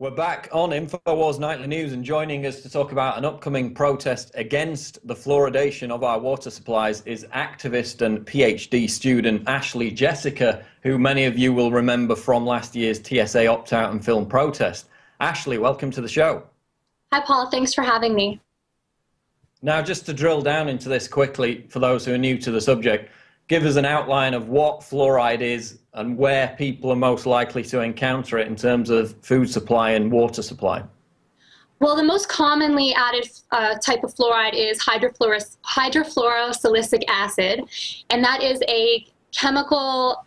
We're back on InfoWars Nightly News, and joining us to talk about an upcoming protest against the fluoridation of our water supplies is activist and PhD student Ashley Jessica, who many of you will remember from last year's TSA opt-out and film protest. Ashley, welcome to the show. Hi, Paul. Thanks for having me. Now, just to drill down into this quickly, for those who are new to the subject, give us an outline of what fluoride is and where people are most likely to encounter it in terms of food supply and water supply. Well, the most commonly added type of fluoride is hydrofluorosilicic acid, and that is a chemical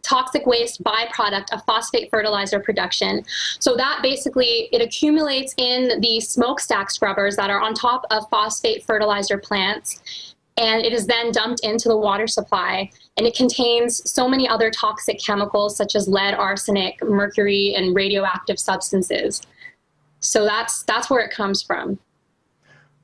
toxic waste byproduct of phosphate fertilizer production. So that basically, it accumulates in the smokestack scrubbers that are on top of phosphate fertilizer plants, and it is then dumped into the water supply. And it contains so many other toxic chemicals such as lead, arsenic, mercury, and radioactive substances. So that's where it comes from.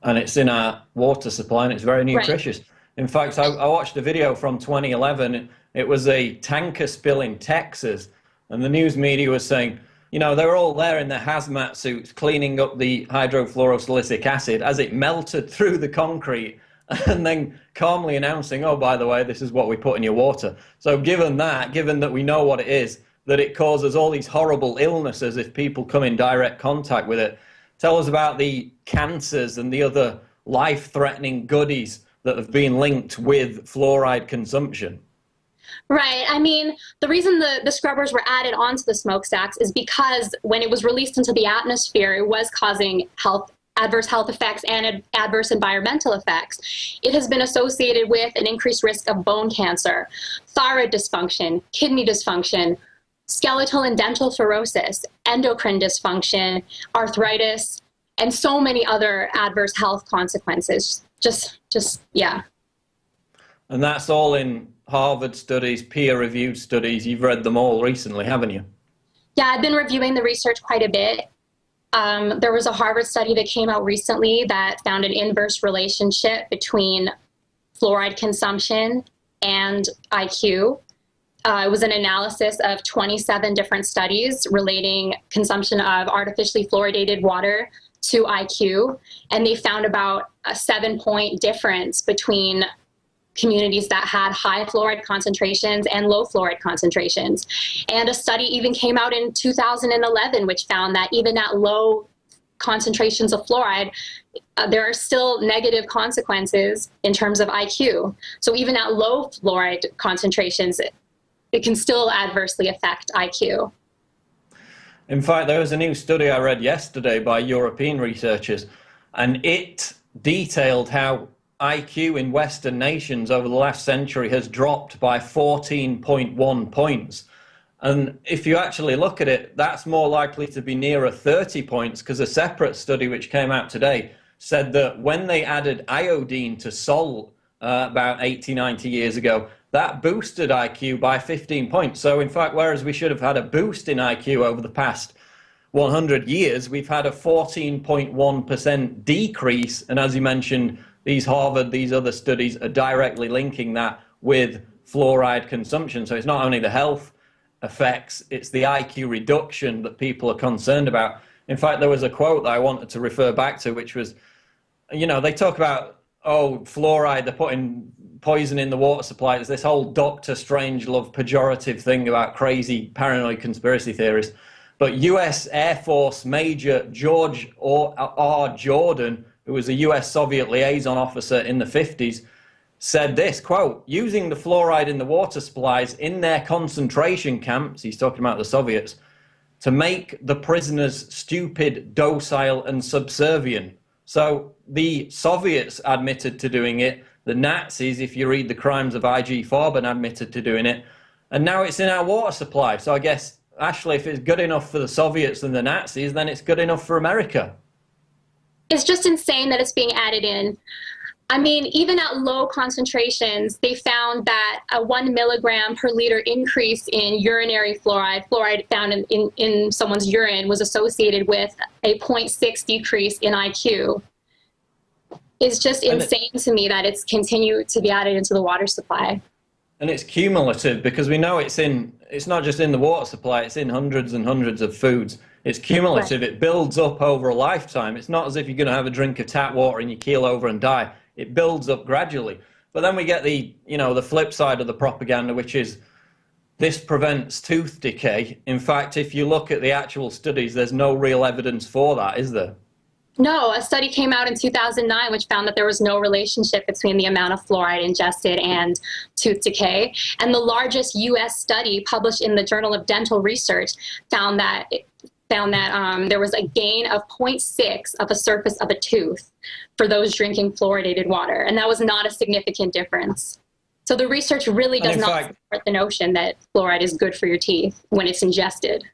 And it's in our water supply, and it's very nutritious. Right. In fact, I watched a video from 2011. It was a tanker spill in Texas, and the news media was saying, you know, they were all there in their hazmat suits cleaning up the hydrofluorosilicic acid as it melted through the concrete, and then calmly announcing, oh, by the way, this is what we put in your water. So given that we know what it is, that it causes all these horrible illnesses if people come in direct contact with it, tell us about the cancers and the other life-threatening goodies that have been linked with fluoride consumption. Right. I mean, the reason the scrubbers were added onto the smokestacks is because when it was released into the atmosphere, it was causing adverse health effects and adverse environmental effects. It has been associated with an increased risk of bone cancer, thyroid dysfunction, kidney dysfunction, skeletal and dental fluorosis, endocrine dysfunction, arthritis, and so many other adverse health consequences. Yeah. And that's all in Harvard studies, peer-reviewed studies. You've read them all recently, haven't you? Yeah, I've been reviewing the research quite a bit. There was a Harvard study that came out recently that found an inverse relationship between fluoride consumption and IQ. It was an analysis of 27 different studies relating consumption of artificially fluoridated water to IQ, and they found about a 7-point difference between communities that had high fluoride concentrations and low fluoride concentrations. And a study even came out in 2011, which found that even at low concentrations of fluoride, there are still negative consequences in terms of IQ. So even at low fluoride concentrations, it can still adversely affect IQ. In fact, there was a new study I read yesterday by European researchers, and it detailed how IQ in Western nations over the last century has dropped by 14.1 points. And if you actually look at it, that's more likely to be nearer 30 points, because a separate study which came out today said that when they added iodine to salt about 80, 90 years ago, that boosted IQ by 15 points. So in fact, whereas we should have had a boost in IQ over the past 100 years, we've had a 14.1% decrease. And as you mentioned, these Harvard, these other studies are directly linking that with fluoride consumption. So it's not only the health effects, it's the IQ reduction that people are concerned about. In fact, there was a quote that I wanted to refer back to, which was, you know, they talk about, oh, fluoride, they're putting poison in the water supply. There's this whole Dr. Strangelove pejorative thing about crazy paranoid conspiracy theories. But US Air Force Major George R. Jordan, who was a US Soviet liaison officer in the 50s, said this, quote, using the fluoride in the water supplies in their concentration camps, he's talking about the Soviets, to make the prisoners stupid, docile, and subservient. So the Soviets admitted to doing it. The Nazis, if you read the crimes of I.G. Farben, admitted to doing it. And now it's in our water supply. So I guess, Ashley, if it's good enough for the Soviets and the Nazis, then it's good enough for America. It's just insane that it's being added in. I mean, even at low concentrations, they found that a 1 milligram per liter increase in urinary fluoride found in someone's urine was associated with a 0.6 decrease in IQ. It's just insane to me that it's continued to be added into the water supply. And it's cumulative, because we know it's not just in the water supply, it's in hundreds and hundreds of foods. It's cumulative. It builds up over a lifetime. It's not as if you're going to have a drink of tap water and you keel over and die. It builds up gradually. But then we get the, the flip side of the propaganda, which is this prevents tooth decay. In fact, if you look at the actual studies, there's no real evidence for that, is there? No, a study came out in 2009 which found that there was no relationship between the amount of fluoride ingested and tooth decay. And the largest U.S. study published in the Journal of Dental Research found that there was a gain of 0.6 of a surface of a tooth for those drinking fluoridated water, and that was not a significant difference. So the research really does not support the notion that fluoride is good for your teeth when it's ingested.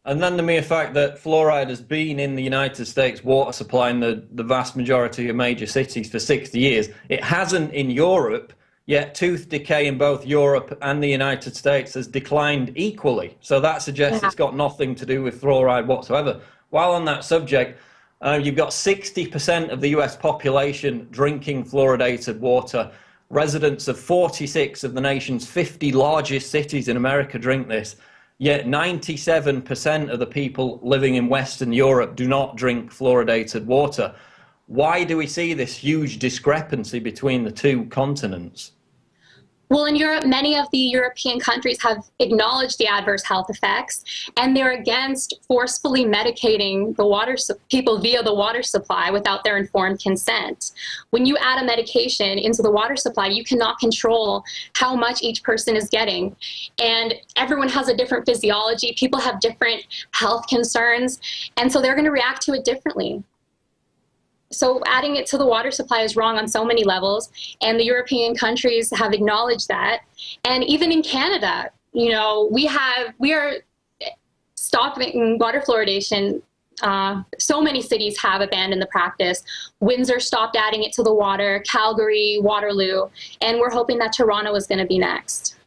And then the mere fact that fluoride has been in the United States water supply in the vast majority of major cities for 60 years. It hasn't in Europe, yet tooth decay in both Europe and the United States has declined equally. So that suggests it's got nothing to do with fluoride whatsoever. While on that subject, you've got 60% of the US population drinking fluoridated water. Residents of 46 of the nation's 50 largest cities in America drink this. Yet 97% of the people living in Western Europe do not drink fluoridated water. Why do we see this huge discrepancy between the two continents? Well, in Europe, many of the European countries have acknowledged the adverse health effects, and they're against forcefully medicating people via the water supply without their informed consent. When you add a medication into the water supply, you cannot control how much each person is getting. And everyone has a different physiology. People have different health concerns, and so they're going to react to it differently. So adding it to the water supply is wrong on so many levels, and the European countries have acknowledged that. And even in Canada, we are stopping water fluoridation. So many cities have abandoned the practice. Windsor stopped adding it to the water, Calgary, Waterloo, and we're hoping that Toronto is going to be next.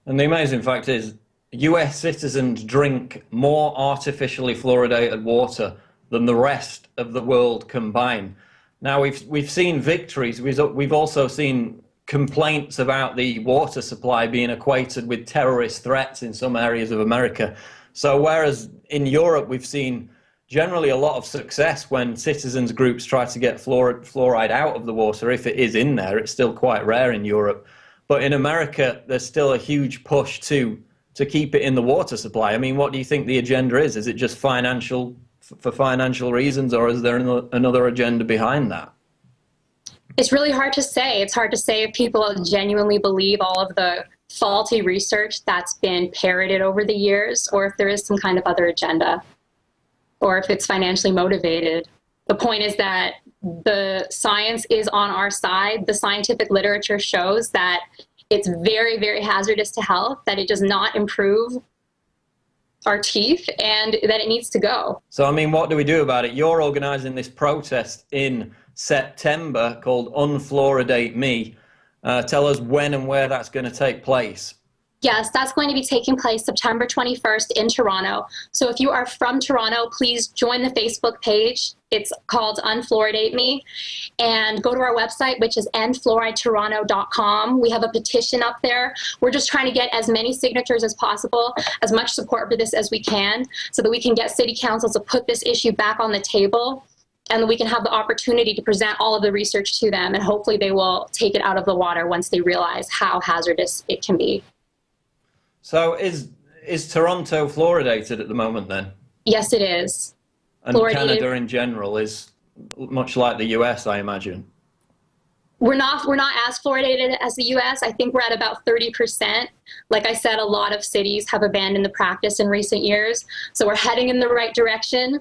And the amazing fact is, US citizens drink more artificially fluoridated water than the rest of the world combined. Now, we've seen victories. We've also seen complaints about the water supply being equated with terrorist threats in some areas of America. So whereas in Europe we've seen generally a lot of success when citizens groups try to get fluoride out of the water, if it is in there, it's still quite rare in Europe. But in America, there's still a huge push to keep it in the water supply. I mean, what do you think the agenda is? Is it just for financial reasons, or is there another agenda behind that? It's really hard to say. It's hard to say if people genuinely believe all of the faulty research that's been parroted over the years, or if there is some kind of other agenda, or if it's financially motivated. The point is that the science is on our side. The scientific literature shows that it's very, very hazardous to health, that it does not improve our teeth, and that it needs to go. So, I mean, what do we do about it? You're organizing this protest in September called Unfluoridate Me. Tell us when and where that's going to take place. Yes, that's going to be taking place September 21st in Toronto. So if you are from Toronto, please join the Facebook page. It's called Unfluoridate Me. And go to our website, which is endfluoridetoronto.com. We have a petition up there. We're just trying to get as many signatures as possible, as much support for this as we can, so that we can get city councils to put this issue back on the table, and that we can have the opportunity to present all of the research to them, and hopefully they will take it out of the water once they realize how hazardous it can be. So is Toronto fluoridated at the moment then? Yes, it is. And Canada in general is much like the US, I imagine. We're not as fluoridated as the US. I think we're at about 30%. Like I said, a lot of cities have abandoned the practice in recent years. So we're heading in the right direction.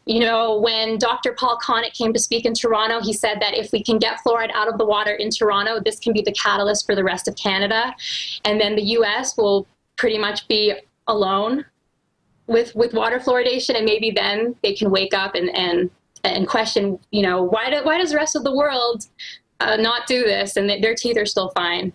You know, when Dr. Paul Connick came to speak in Toronto, he said that if we can get fluoride out of the water in Toronto, this can be the catalyst for the rest of Canada. And then the US will pretty much be alone with water fluoridation, and maybe then they can wake up and question, you know, why does the rest of the world not do this, and their teeth are still fine.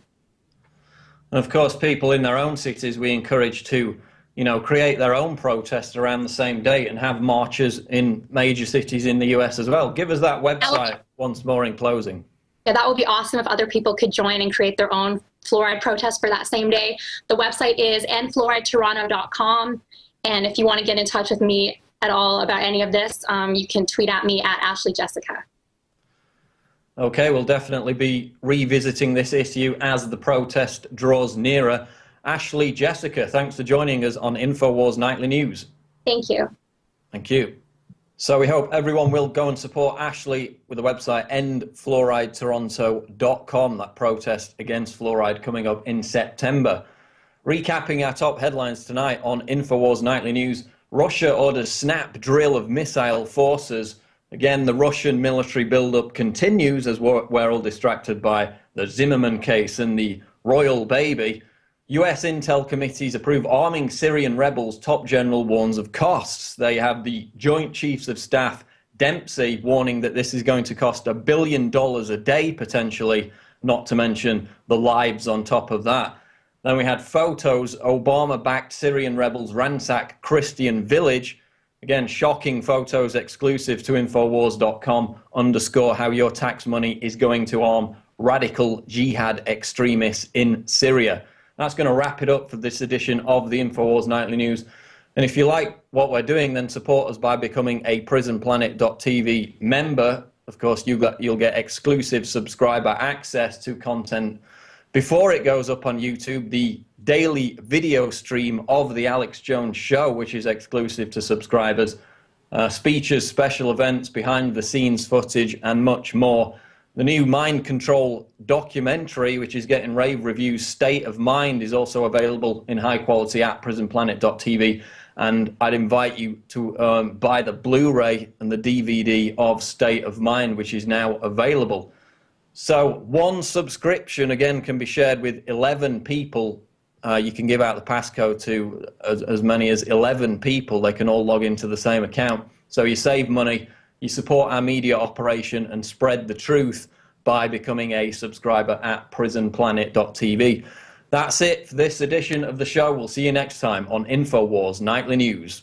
And of course, people in their own cities, we encourage to, you know, create their own protests around the same date and have marches in major cities in the US as well. Give us that website once more in closing. Yeah, that would be awesome if other people could join and create their own fluoride protest for that same day. The website is endfluoridetoronto.com, And if you want to get in touch with me at all about any of this, you can tweet at me at Ashley Jessica. Okay, we'll definitely be revisiting this issue as the protest draws nearer. Ashley Jessica, thanks for joining us on InfoWars Nightly News. Thank you. Thank you. So we hope everyone will go and support Ashley with the website endfluoridetoronto.com, that protest against fluoride coming up in September. Recapping our top headlines tonight on InfoWars Nightly News, Russia orders snap drill of missile forces. Again, the Russian military buildup continues as we're all distracted by the Zimmerman case and the royal baby. US intel committees approve arming Syrian rebels. Top general warns of costs. They have the Joint Chiefs of Staff, Dempsey, warning that this is going to cost $1 billion a day, potentially, not to mention the lives on top of that. Then we had photos. Obama-backed Syrian rebels ransack Christian village. Again, shocking photos exclusive to Infowars.com underscore how your tax money is going to arm radical jihad extremists in Syria. That's going to wrap it up for this edition of the Infowars Nightly News. And if you like what we're doing, then support us by becoming a prisonplanet.tv member. Of course, you'll get exclusive subscriber access to content before it goes up on YouTube, the daily video stream of the Alex Jones Show, which is exclusive to subscribers, speeches, special events, behind-the-scenes footage, and much more. The new Mind Control documentary, which is getting rave reviews, State of Mind, is also available in high quality at prisonplanet.tv. And I'd invite you to buy the Blu-ray and the DVD of State of Mind, which is now available. So one subscription, again, can be shared with 11 people. You can give out the passcode to as many as 11 people. They can all log into the same account. So you save money, you support our media operation and spread the truth by becoming a subscriber at prisonplanet.tv. That's it for this edition of the show. We'll see you next time on InfoWars Nightly News.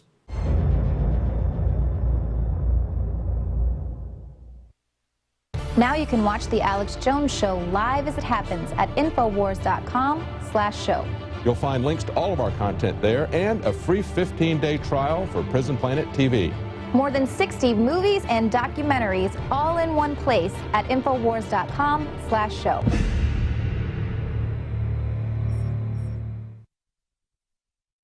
Now you can watch The Alex Jones Show live as it happens at Infowars.com/show. You'll find links to all of our content there and a free 15-day trial for Prison Planet TV. More than 60 movies and documentaries all in one place at Infowars.com/show.